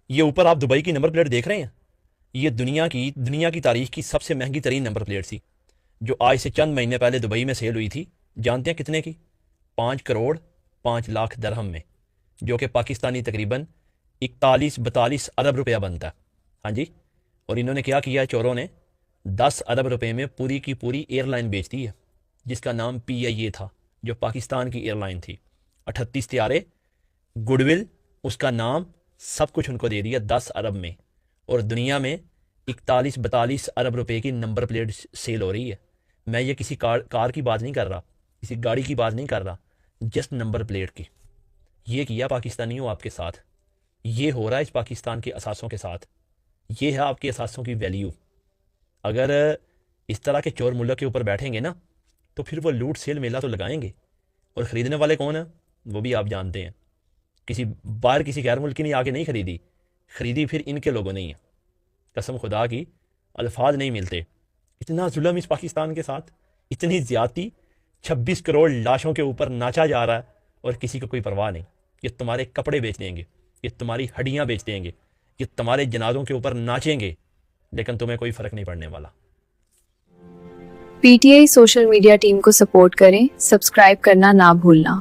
یہ اوپر آپ دبئی کی نمبر پلیٹ دیکھ رہے ہیں، یہ دنیا کی تاریخ کی سب سے مہنگی ترین نمبر پلیٹ تھی، جو آج سے چند مہینے پہلے دبئی میں سیل ہوئی تھی۔ جانتے ہیں کتنے کی؟ 5 کروڑ 5 لاکھ درہم میں، جو کہ پاکستانی تقریباً 41-42 ارب روپیہ بنتا ہے۔ ہاں جی، اور انہوں نے کیا کیا، چوروں نے 10 ارب روپے میں پوری کی پوری ایئر لائن بیچ دی ہے، جس کا نام PIA تھا، جو پاکستان کی ایئر لائن تھی۔ 38 طیارے، گڈ ول، اس کا نام، سب کچھ ان کو دے دیا 10 ارب میں، اور دنیا میں 41-42 ارب روپے کی نمبر پلیٹ سیل ہو رہی ہے۔ میں یہ کسی کار کی بات نہیں کر رہا، کسی گاڑی کی بات نہیں کر رہا، جسٹ نمبر پلیٹ کی۔ یہ کیا پاکستانیوں آپ کے ساتھ، یہ ہو رہا ہے اس پاکستان کے اثاثوں کے ساتھ، یہ ہے آپ کے اثاثوں کی ویلیو۔ اگر اس طرح کے چور ملک کے اوپر بیٹھیں گے نا، تو پھر وہ لوٹ سیل میلہ تو لگائیں گے، اور خریدنے والے کون ہیں وہ بھی آپ جانتے ہیں۔ کسی غیر ملک نے آ کے نہیں خریدی پھر ان کے لوگوں نے ہی ہے۔ قسم خدا کی الفاظ نہیں ملتے، اتنا ظلم اس پاکستان کے ساتھ، اتنی زیادتی۔ 26 کروڑ لاشوں کے اوپر ناچا جا رہا ہے اور کسی کو کوئی پرواہ نہیں۔ یہ تمہارے کپڑے بیچ دیں گے، یہ تمہاری ہڈیاں بیچ دیں گے، یہ تمہارے جنازوں کے اوپر ناچیں گے، لیکن تمہیں کوئی فرق نہیں پڑنے والا۔ PTI سوشل میڈیا ٹیم کو سپورٹ کریں، سبسکرائب کرنا نہ بھولنا۔